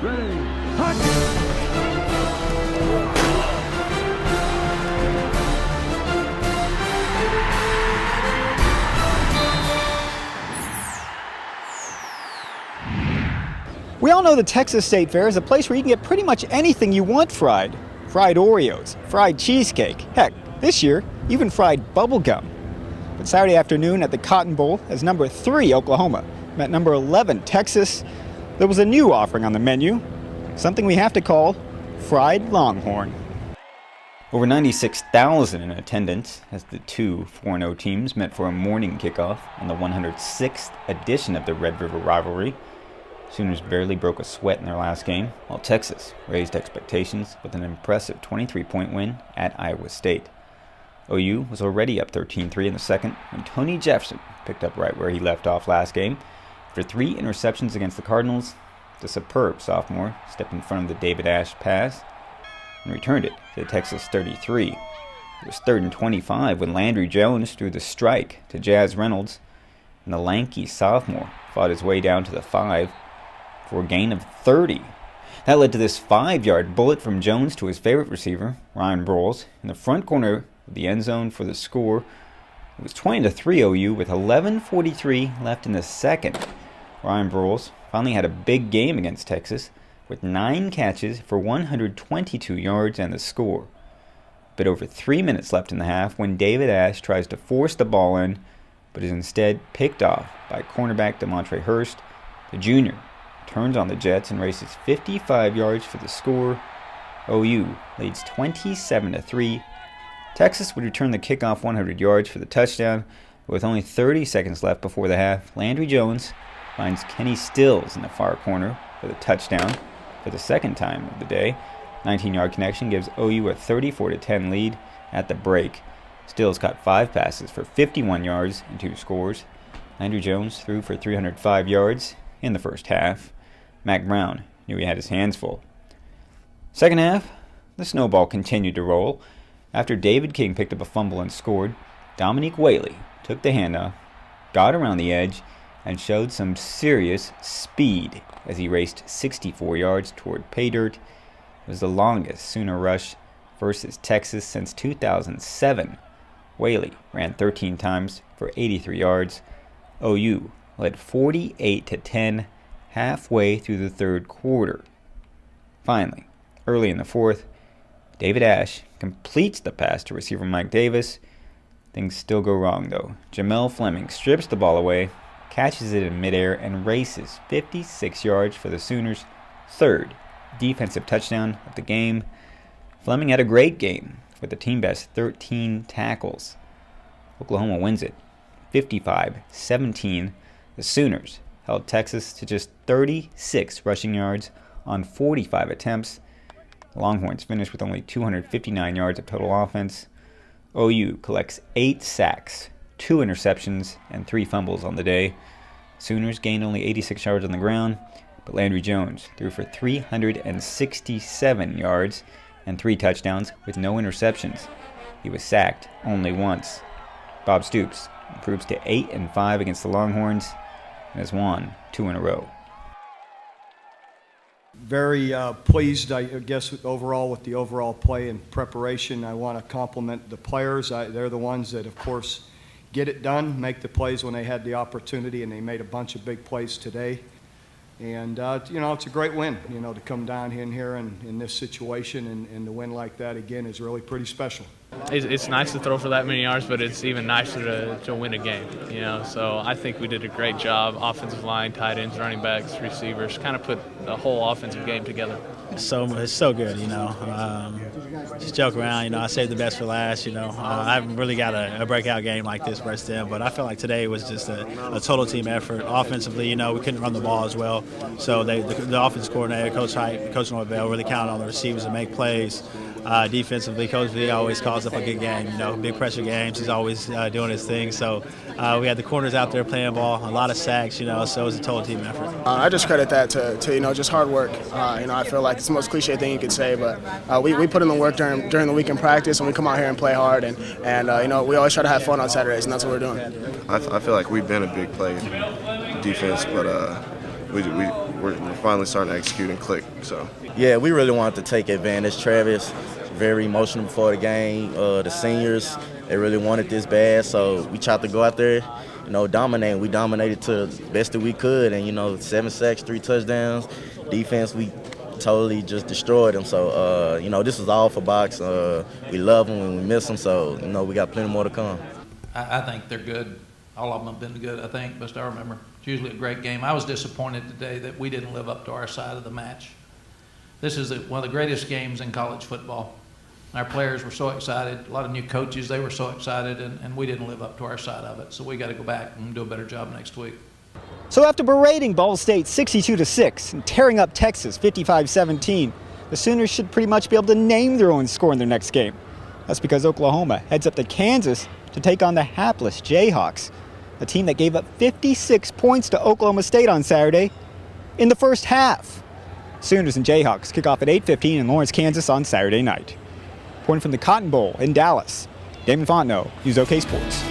Ready, hunt! We all know the Texas State Fair is a place where you can get pretty much anything you want fried. Fried Oreos, fried cheesecake, heck, this year, even fried bubble gum. But Saturday afternoon at the Cotton Bowl, as number 3 Oklahoma met number 11 Texas, there was a new offering on the menu, something we have to call fried Longhorn. Over 96,000 in attendance as the two 4-0 teams met for a morning kickoff on the 106th edition of the Red River rivalry. Sooners barely broke a sweat in their last game, while Texas raised expectations with an impressive 23-point win at Iowa State. OU was already up 13-3 in the second when Tony Jefferson picked up right where he left off last game. After 3 interceptions against the Cardinals, the superb sophomore stepped in front of the David Ash pass and returned it to the Texas 33. It was 3rd and 25 when Landry Jones threw the strike to Jazz Reynolds, and the lanky sophomore fought his way down to the 5 for a gain of 30. That led to this 5-yard bullet from Jones to his favorite receiver, Ryan Broyles, in the front corner of the end zone for the score. It was 20-3 OU with 11:43 left in the second. Ryan Broyles finally had a big game against Texas with 9 catches for 122 yards and the score. A bit over 3 minutes left in the half when David Ash tries to force the ball in, but is instead picked off by cornerback DeMontre Hurst. The junior turns on the Jets and races 55 yards for the score. OU leads 27-3. Texas would return the kickoff 100 yards for the touchdown. With only 30 seconds left before the half, Landry Jones finds Kenny Stills in the far corner for the touchdown for the second time of the day. 19-yard connection gives OU a 34-10 lead at the break. Stills caught 5 passes for 51 yards and 2 scores. Landry Jones threw for 305 yards in the first half. Mac Brown knew he had his hands full. Second half, the snowball continued to roll. After David King picked up a fumble and scored, Dominique Whaley took the handoff, got around the edge, and showed some serious speed as he raced 64 yards toward pay dirt. It was the longest Sooner rush versus Texas since 2007. Whaley ran 13 times for 83 yards. OU led 48-10 halfway through the third quarter. Finally, early in the fourth, David Ash completes the pass to receiver Mike Davis. Things still go wrong, though. Jamel Fleming strips the ball away, catches it in midair, and races 56 yards for the Sooners' third defensive touchdown of the game. Fleming had a great game with the team best 13 tackles. Oklahoma wins it 55-17. The Sooners held Texas to just 36 rushing yards on 45 attempts. The Longhorns finished with only 259 yards of total offense. OU collects 8 sacks, 2 interceptions, and 3 fumbles on the day. Sooners gained only 86 yards on the ground, but Landry Jones threw for 367 yards and 3 touchdowns with no interceptions. He was sacked only once. Bob Stoops improves to 8-5 against the Longhorns and has won 2 in a row. Very pleased, I guess, overall with the overall play and preparation. I want to compliment the players. They're the ones that, of course, get it done, make the plays when they had the opportunity, and they made a bunch of big plays today. And, it's a great win, to come down in here in this situation and to win like that again is really pretty special. It's nice to throw for that many yards, but it's even nicer to win a game, So I think we did a great job. Offensive line, tight ends, running backs, receivers, kind of put the whole offensive game together. It's so good, Just joke around, I saved the best for last, I haven't really got a breakout game like this versus them, but I feel like today was just a total team effort. Offensively, we couldn't run the ball as well, so the offense coordinator, Coach Height, Coach Norvell, really counted on the receivers to make plays. Defensively, Coach V always calls up a good game. Big pressure games. He's always doing his thing. So we had the corners out there playing ball, a lot of sacks. So it was a total team effort. I just credit that to just hard work. I feel like it's the most cliche thing you could say, but we put in the work during the week in practice, and we come out here and play hard. And we always try to have fun on Saturdays, and that's what we're doing. I feel like we've been a big play defense, but we we're finally starting to execute and click. So yeah, we really wanted to take advantage. Travis, very emotional before the game. The seniors, they really wanted this bad, so we tried to go out there, dominate. We dominated to the best that we could, and 7 sacks, 3 touchdowns. Defense, we totally just destroyed them. So this is all for Box. We love them and we miss them, so we got plenty more to come. I think they're good. All of them have been good, I think, best I remember. It's usually a great game. I was disappointed today that we didn't live up to our side of the match. This is one of the greatest games in college football. Our players were so excited. A lot of new coaches, they were so excited, and we didn't live up to our side of it. So we got to go back and do a better job next week. So after berating Ball State 62-6 and tearing up Texas 55-17, the Sooners should pretty much be able to name their own score in their next game. That's because Oklahoma heads up to Kansas to take on the hapless Jayhawks, a team that gave up 56 points to Oklahoma State on Saturday in the first half. Sooners and Jayhawks kick off at 8:15 in Lawrence, Kansas on Saturday night. Reporting from the Cotton Bowl in Dallas, Damon Fontenot, News OK Sports.